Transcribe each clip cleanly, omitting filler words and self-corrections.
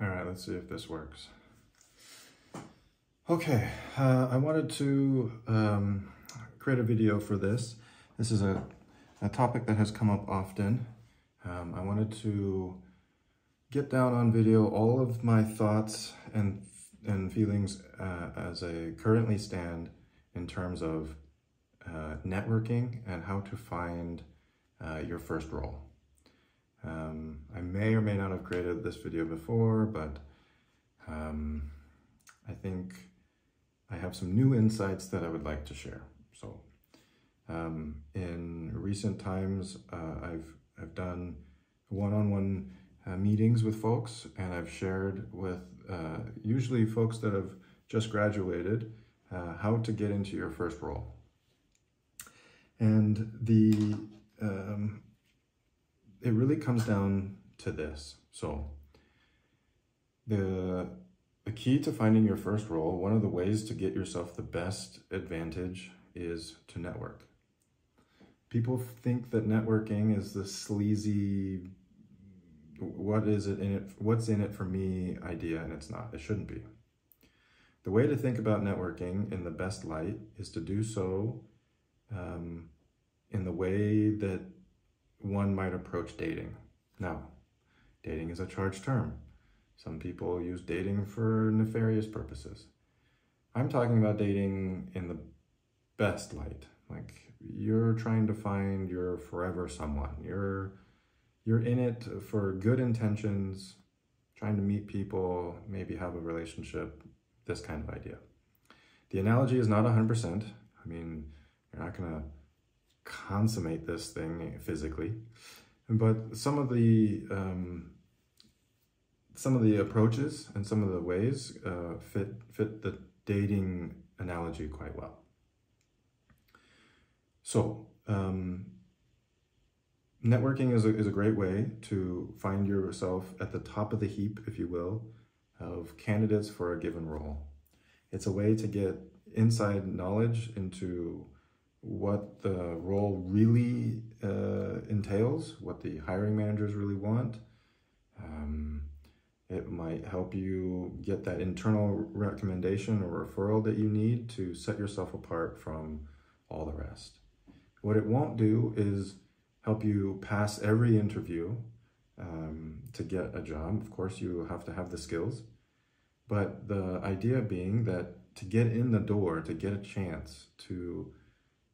All right, let's see if this works. Okay, I wanted to create a video for this. This is a topic that has come up often. I wanted to get down on video all of my thoughts and feelings as I currently stand in terms of networking and how to find your first role. I may or may not have created this video before, but I think I have some new insights that I would like to share. So in recent times, I've done one-on-one meetings with folks, and I've shared with usually folks that have just graduated how to get into your first role. And it really comes down to this. So the key to finding your first role, one of the ways to get yourself the best advantage is to network. People think that networking is the sleazy, what's in it for me idea, and it's not. It shouldn't be. The way to think about networking in the best light is to do so in the way that one might approach dating. Now, dating is a charged term. Some people use dating for nefarious purposes. I'm talking about dating in the best light. Like, you're trying to find your forever someone. You're in it for good intentions, trying to meet people, maybe have a relationship, this kind of idea. The analogy is not 100%. I mean, you're not gonna consummate this thing physically, but some of the approaches and some of the ways fit the dating analogy quite well. So networking is a great way to find yourself at the top of the heap, if you will, of candidates for a given role. It's a way to get inside knowledge into what the role really entails, what the hiring managers really want. It might help you get that internal recommendation or referral that you need to set yourself apart from all the rest. What it won't do is help you pass every interview to get a job. Of course, you have to have the skills, but the idea being that to get in the door, to get a chance to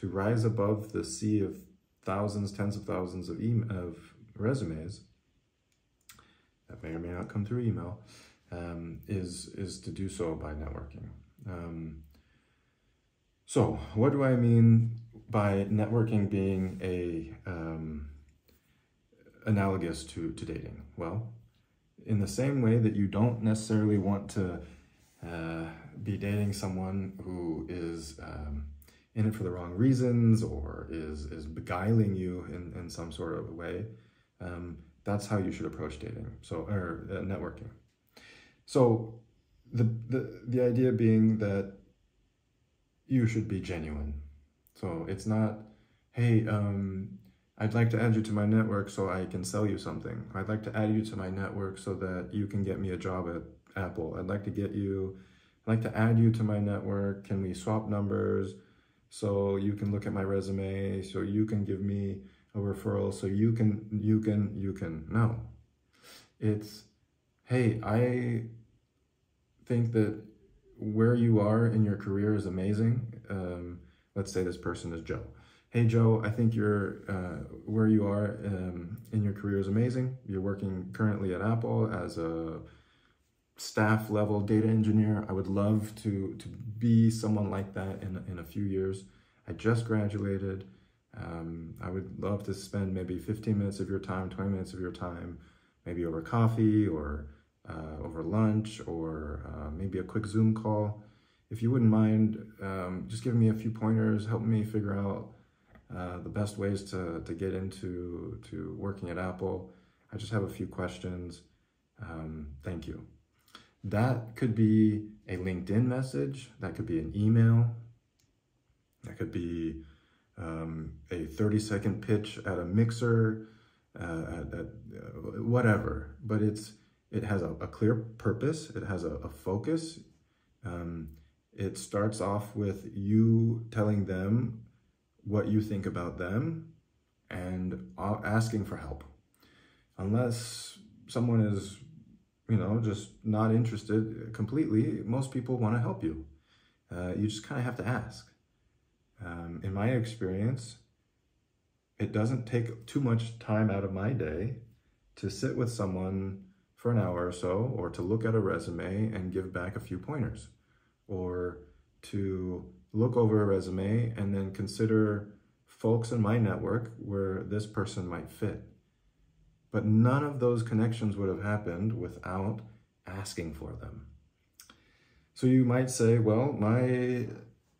rise above the sea of thousands, tens of thousands of resumes that may or may not come through email, is to do so by networking. So what do I mean by networking being analogous to dating? Well, in the same way that you don't necessarily want to be dating someone who is in it for the wrong reasons or is beguiling you in some sort of way, that's how you should approach dating, or networking. So the idea being that you should be genuine. So it's not, hey, I'd like to add you to my network so I can sell you something. I'd like to add you to my network so that you can get me a job at Apple. I'd like to add you to my network. Can we swap numbers so you can look at my resume, so you can give me a referral, so you can. No. It's, hey, I think that where you are in your career is amazing. Let's say this person is Joe. Hey, Joe, I think where you are in your career is amazing. You're working currently at Apple as a staff level data engineer. I would love to be someone like that in a few years. I just graduated. I would love to spend maybe 15 minutes of your time, 20 minutes of your time, maybe over coffee or over lunch, or maybe a quick Zoom call. If you wouldn't mind just giving me a few pointers, help me figure out the best ways to get into working at Apple. I just have a few questions. Thank you. That could be a LinkedIn message. That could be an email. That could be a 30-second pitch at a mixer, whatever. But it has a clear purpose. It has a focus. It starts off with you telling them what you think about them and asking for help. Unless someone is, just not interested completely, most people want to help you. You just kind of have to ask. In my experience, it doesn't take too much time out of my day to sit with someone for an hour or so, or to look at a resume and give back a few pointers, or to look over a resume and then consider folks in my network where this person might fit. But none of those connections would have happened without asking for them. So you might say, well, my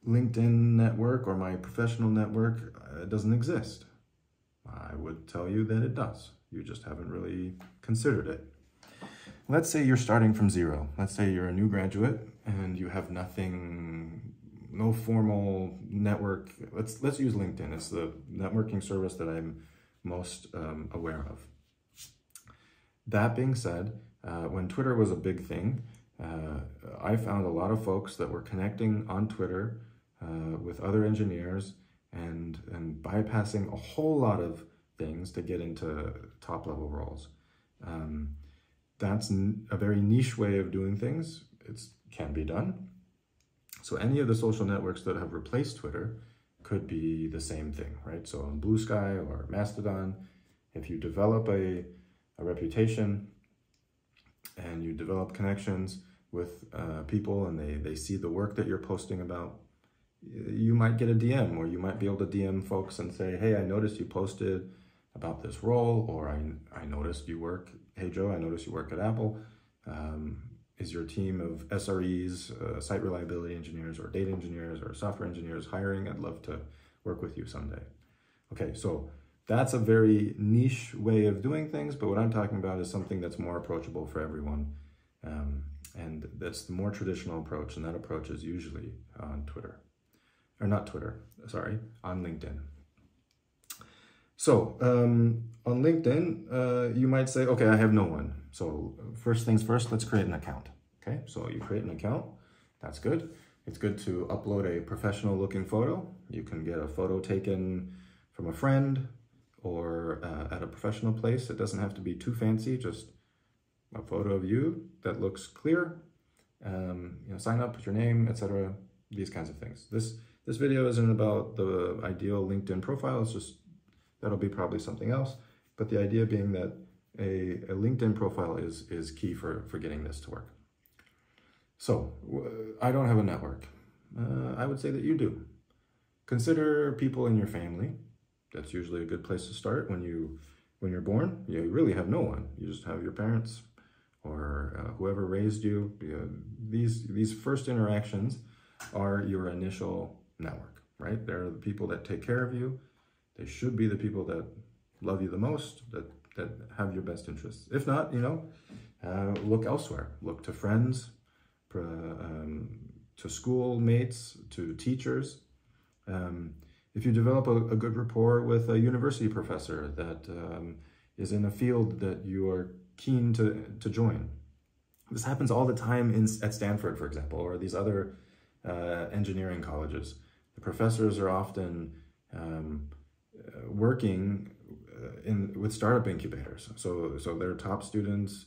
LinkedIn network or my professional network doesn't exist. I would tell you that it does. You just haven't really considered it. Let's say you're starting from zero. Let's say you're a new graduate and you have nothing, no formal network. Let's use LinkedIn. It's the networking service that I'm most aware of. That being said, when Twitter was a big thing, I found a lot of folks that were connecting on Twitter with other engineers and bypassing a whole lot of things to get into top level roles. That's a very niche way of doing things. It can be done. So any of the social networks that have replaced Twitter could be the same thing, right? So on Blue Sky or Mastodon, if you develop a reputation and you develop connections with people and they see the work that you're posting about, you might get a DM, or you might be able to DM folks and say, hey, I noticed you posted about this role, or I noticed you work, hey Joe, I noticed you work at Apple. Is your team of SREs, site reliability engineers, or data engineers, or software engineers hiring? I'd love to work with you someday. Okay, so that's a very niche way of doing things, but what I'm talking about is something that's more approachable for everyone. And that's the more traditional approach, and that approach is usually on Twitter. Or not Twitter, sorry, on LinkedIn. So on LinkedIn, you might say, okay, I have no one. So first things first, let's create an account. Okay, so you create an account, that's good. It's good to upload a professional looking photo. You can get a photo taken from a friend or at a professional place. It doesn't have to be too fancy, just a photo of you that looks clear. Sign up with your name, etc. These kinds of things. This video isn't about the ideal LinkedIn profile. It's just, that'll be probably something else. But the idea being that a LinkedIn profile is key for getting this to work. So I don't have a network. I would say that you do. Consider people in your family. That's usually a good place to start. When you're born, you really have no one. You just have your parents or whoever raised you. These first interactions are your initial network, right? They're the people that take care of you. They should be the people that love you the most, that have your best interests. If not, look elsewhere. Look to friends, to schoolmates, to teachers. If you develop a good rapport with a university professor that is in a field that you are keen to join. This happens all the time at Stanford, for example, or these other engineering colleges. The professors are often working with startup incubators. So their top students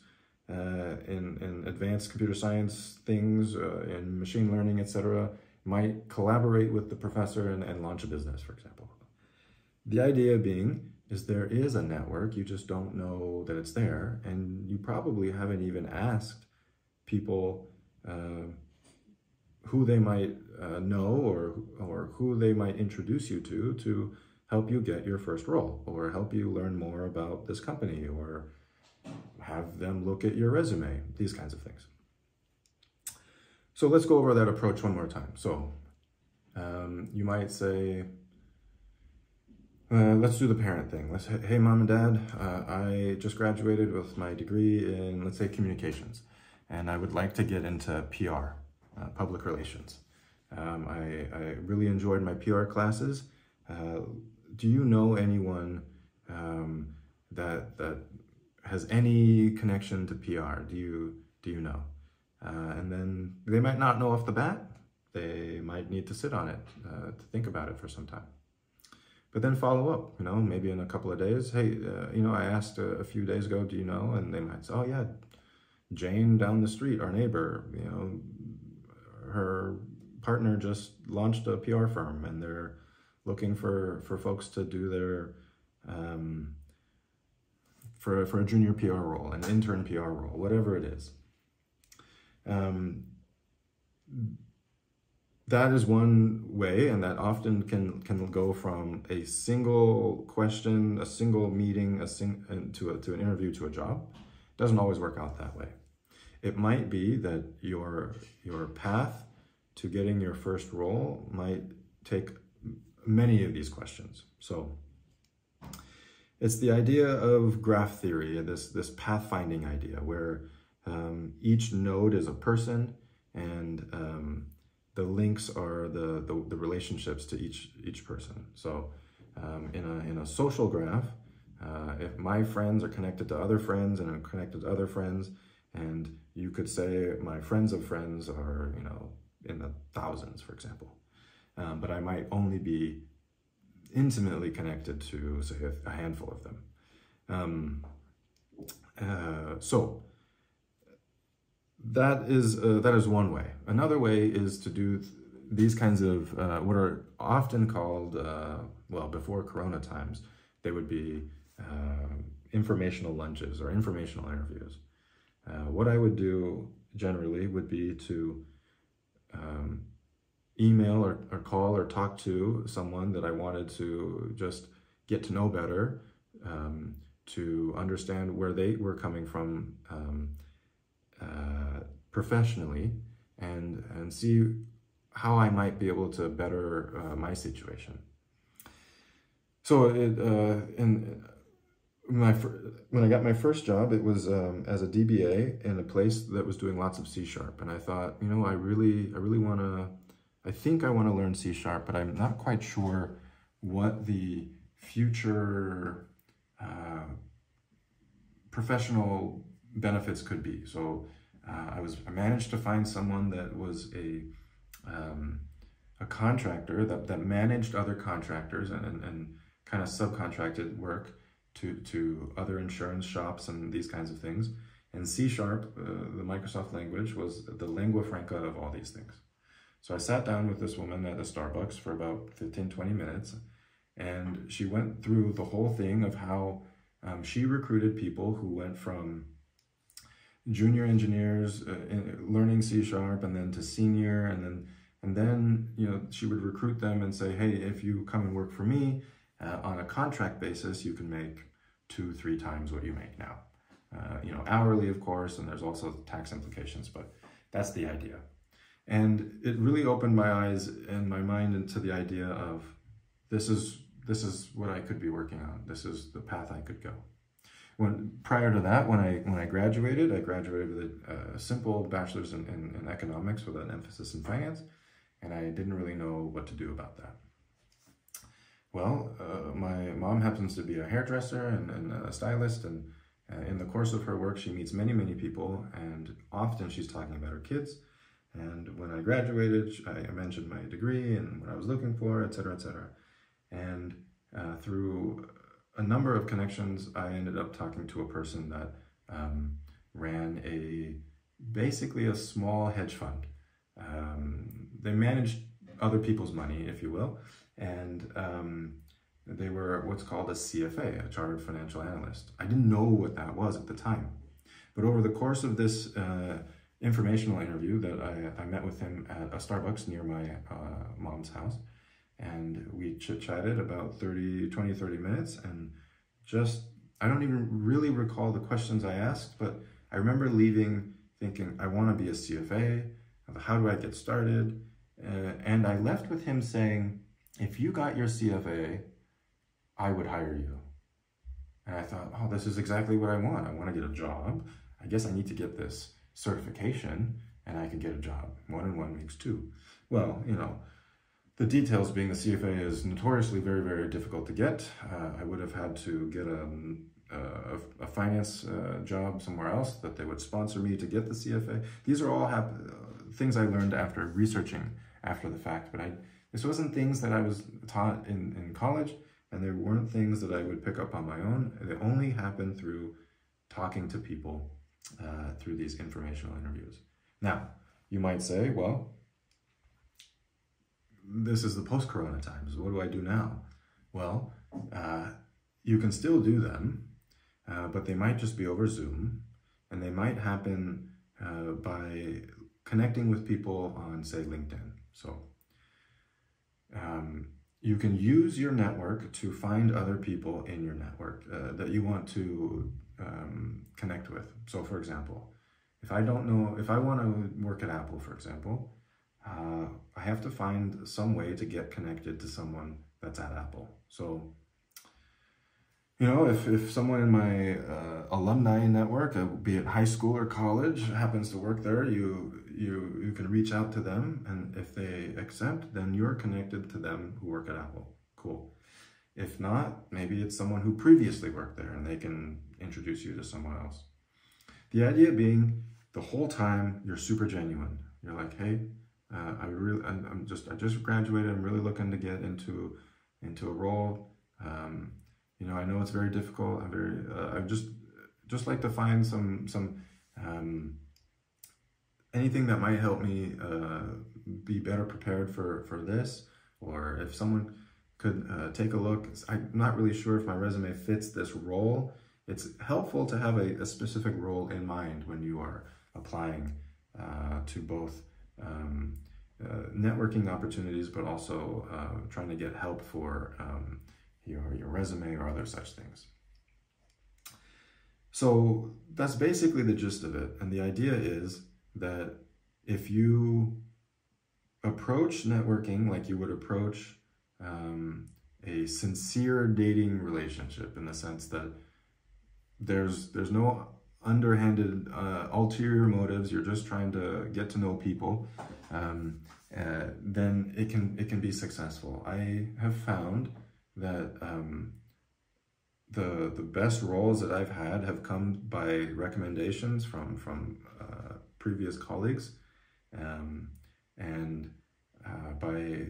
in advanced computer science things, in machine learning, etc., might collaborate with the professor and launch a business, for example. The idea being is there is a network, you just don't know that it's there, and you probably haven't even asked people who they might know or who they might introduce you to help you get your first role, or help you learn more about this company, or have them look at your resume, these kinds of things. So let's go over that approach one more time. So you might say, let's do the parent thing. Let's say, hey, mom and dad, I just graduated with my degree in, let's say, communications, and I would like to get into PR, public relations. I really enjoyed my PR classes. Do you know anyone that has any connection to PR? Do you know? And then they might not know off the bat. They might need to sit on it, to think about it for some time. But then follow up, maybe in a couple of days. Hey, I asked a few days ago, do you know? And they might say, oh yeah, Jane down the street, our neighbor, her partner just launched a PR firm and they're looking for folks to do their, for a junior PR role, an intern PR role, whatever it is. That is one way, and that often can go from a single question, a single meeting, to an interview, to a job. It doesn't always work out that way. It might be that your path to getting your first role might take many of these questions. So it's the idea of graph theory, this pathfinding idea, where each node is a person, and the links are the relationships to each person. So in a social graph, if my friends are connected to other friends and I'm connected to other friends, and you could say my friends of friends are, in the thousands, for example. But I might only be intimately connected to, say, a handful of them. So that is one way. Another way is to do these kinds of what are often called, well, before Corona times, they would be informational lunches or informational interviews. What I would do generally would be to email or call or talk to someone that I wanted to just get to know better, to understand where they were coming from professionally, and see how I might be able to better my situation. So when I got my first job, it was as a DBA in a place that was doing lots of C#, and I thought, I think I want to learn C#, but I'm not quite sure what the future professional benefits could be. So I managed to find someone that was a contractor that managed other contractors and kind of subcontracted work to other insurance shops and these kinds of things. And C#, the Microsoft language, was the lingua franca of all these things. So I sat down with this woman at a Starbucks for about 15-20 minutes, and she went through the whole thing of how she recruited people who went from junior engineers learning C# and then to senior, and then she would recruit them and say, hey, if you come and work for me on a contract basis, you can make 2-3 times what you make now. Hourly, of course, and there's also tax implications, but that's the idea. And it really opened my eyes and my mind into the idea of this is what I could be working on. This is the path I could go. Prior to that, when I graduated with a simple bachelor's in economics with an emphasis in finance, and I didn't really know what to do about that. Well, my mom happens to be a hairdresser and a stylist, and in the course of her work, she meets many, many people, and often she's talking about her kids. And when I graduated, I mentioned my degree and what I was looking for, et cetera, et cetera. And through a number of connections, I ended up talking to a person that ran basically a small hedge fund. They managed other people's money, if you will, and they were what's called a CFA, a Chartered Financial Analyst. I didn't know what that was at the time, but over the course of this informational interview that I met with him at a Starbucks near my mom's house, and we chit-chatted about 20, 30 minutes, and I don't even really recall the questions I asked, but I remember leaving thinking, I want to be a CFA, how do I get started? And I left with him saying, if you got your CFA, I would hire you. And I thought, oh, this is exactly what I want. I want to get a job. I guess I need to get this certification and I can get a job. 1 and 1 makes 2. Well, the details being the CFA is notoriously very, very difficult to get. I would have had to get a finance job somewhere else, that they would sponsor me to get the CFA. These are all things I learned after researching after the fact, but this wasn't things that I was taught in college, and they weren't things that I would pick up on my own. They only happened through talking to people through these informational interviews. Now, you might say, well, this is the post-corona times. What do I do now? Well, you can still do them, but they might just be over Zoom, and they might happen by connecting with people on, say, LinkedIn. So you can use your network to find other people in your network that you want to connect with. So for example, if I want to work at Apple, for example, I have to find some way to get connected to someone that's at Apple. So, you know, if someone in my alumni network, be it high school or college, happens to work there, you can reach out to them, and if they accept, then you're connected to them who work at Apple. Cool. If not, maybe it's someone who previously worked there, and they can introduce you to someone else. The idea being, the whole time you're super genuine. You're like, hey, I just graduated. I'm really looking to get into a role. You know, I know it's very difficult. I just like to find some anything that might help me be better prepared for this, or if someone could take a look. I'm not really sure if my resume fits this role. It's helpful to have a specific role in mind when you are applying to both networking opportunities, but also trying to get help for your resume or other such things. So that's basically the gist of it. And the idea is that if you approach networking like you would approach a sincere dating relationship, in the sense that there's no underhanded ulterior motives, you're just trying to get to know people, then it can be successful. I have found that the best roles that I've had have come by recommendations from previous colleagues, and by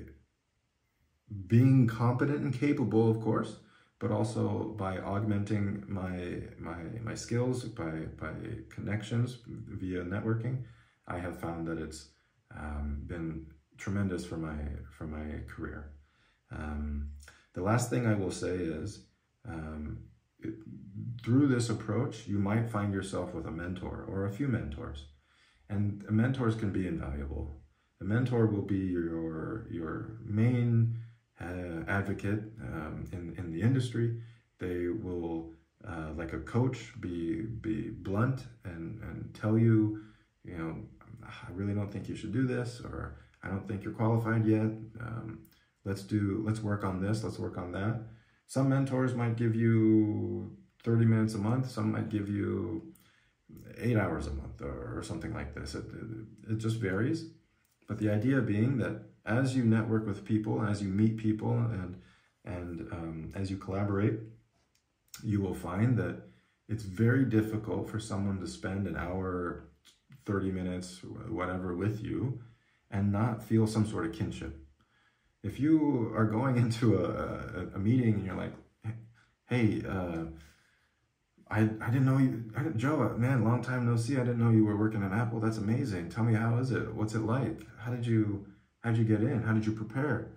being competent and capable, of course, but also by augmenting my skills by connections via networking. I have found that it's been tremendous for my career. The last thing I will say is, through this approach, you might find yourself with a mentor or a few mentors, and mentors can be invaluable. The mentor will be your main advocate in the industry. They will, like a coach, be blunt and tell you, you know, I really don't think you should do this, or I don't think you're qualified yet. Let's work on this, let's work on that. Some mentors might give you 30 minutes a month, some might give you 8 hours a month or something like this. It just varies. But the idea being that as you network with people, as you meet people, and as you collaborate, you will find that it's very difficult for someone to spend an hour, 30 minutes, whatever, with you and not feel some sort of kinship. If you are going into a meeting and you're like, hey, I didn't know you, Joe, man, long time no see. I didn't know you were working at Apple. That's amazing. Tell me, how is it? What's it like? How'd you get in? How did you prepare?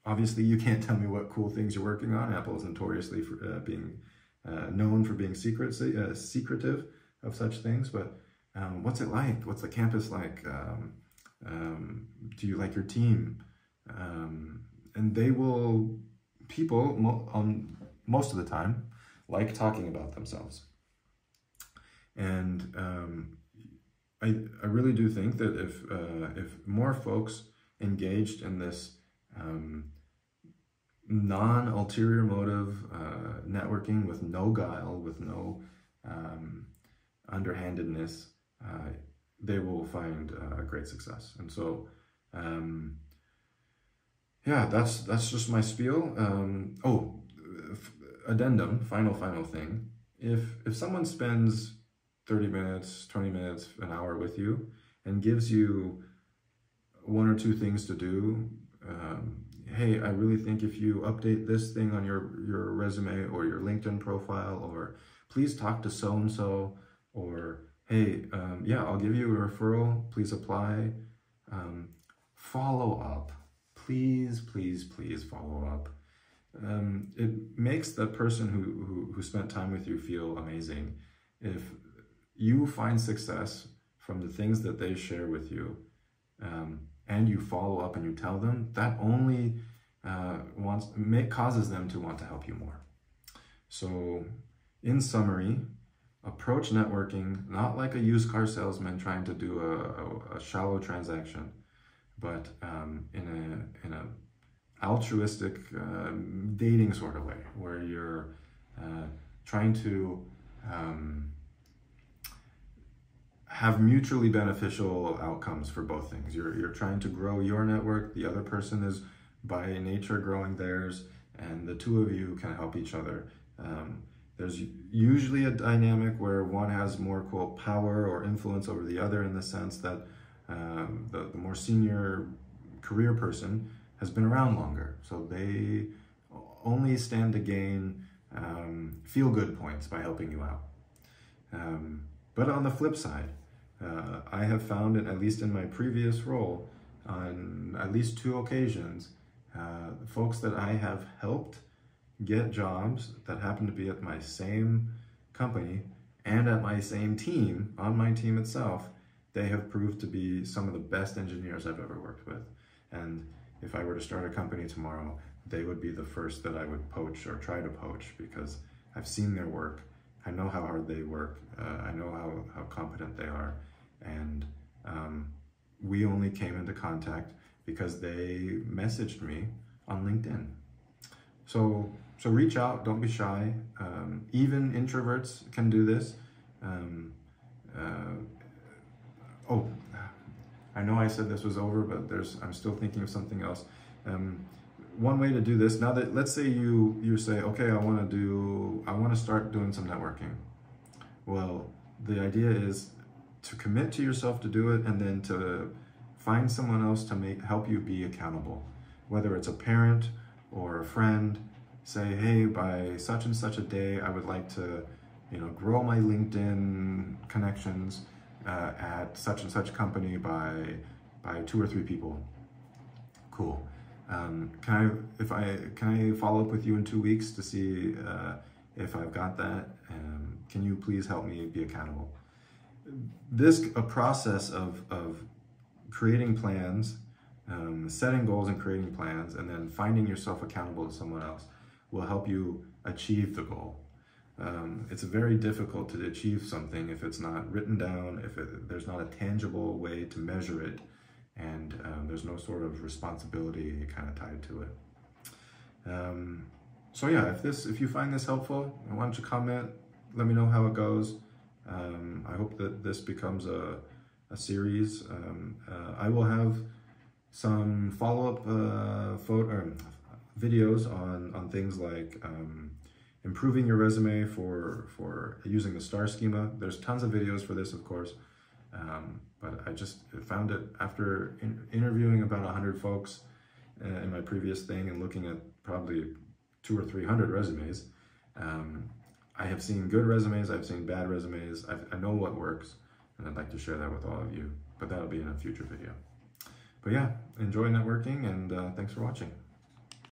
Obviously, you can't tell me what cool things you're working on. Apple is notoriously for being known for being secretive of such things. But what's it like? What's the campus like? Do you like your team? And people most of the time like talking about themselves. And I really do think that if more folks engaged in this non-ulterior motive networking with no guile, with no underhandedness, they will find great success. And so, yeah, that's just my spiel. addendum, final thing, if someone spends 30 minutes, 20 minutes, an hour with you and gives you one or two things to do, hey, I really think if you update this thing on your resume or your LinkedIn profile, or please talk to so-and-so, or hey, yeah, I'll give you a referral, please apply. Follow up. Please, please, please follow up. It makes the person who spent time with you feel amazing. If you find success from the things that they share with you, and you follow up and you tell them, that only causes them to want to help you more. So in summary, approach networking not like a used car salesman trying to do a shallow transaction, but in a altruistic dating sort of way, where you're trying to have mutually beneficial outcomes for both things. You're trying to grow your network, the other person is by nature growing theirs, and the two of you can help each other. There's usually a dynamic where one has more, quote, power or influence over the other, in the sense that the more senior career person has been around longer, so they only stand to gain feel-good points by helping you out. But on the flip side, I have found, at least in my previous role, on at least 2 occasions, folks that I have helped get jobs that happen to be at my same company and at my same team, on my team itself, they have proved to be some of the best engineers I've ever worked with. And if I were to start a company tomorrow, they would be the first that I would poach or try to poach, because I've seen their work. I know how hard they work. I know how competent they are. And we only came into contact because they messaged me on LinkedIn. So reach out, don't be shy. Even introverts can do this. Oh, I know I said this was over, but I'm still thinking of something else. One way to do this, now that, let's say you say, okay, I want to start doing some networking. Well, the idea is to commit to yourself to do it, and then to find someone else to help you be accountable. Whether it's a parent or a friend, say, hey, by such and such a day, I would like to, grow my LinkedIn connections at such and such company by 2 or 3 people. Cool. Can I follow up with you in 2 weeks to see if I've got that? Can you please help me be accountable? A process of creating plans, setting goals and creating plans, and then finding yourself accountable to someone else will help you achieve the goal. It's very difficult to achieve something if it's not written down, if there's not a tangible way to measure it, and there's no sort of responsibility kind of tied to it. So yeah, if you find this helpful, why don't you comment, let me know how it goes. I hope that this becomes a series. I will have some follow-up videos on things like improving your resume for using the star schema. There's tons of videos for this, of course, but I just found it after interviewing about 100 folks in my previous thing and looking at probably 200 or 300 resumes. I have seen good resumes, I've seen bad resumes, I know what works, and I'd like to share that with all of you, but that'll be in a future video. But yeah, enjoy networking, and thanks for watching.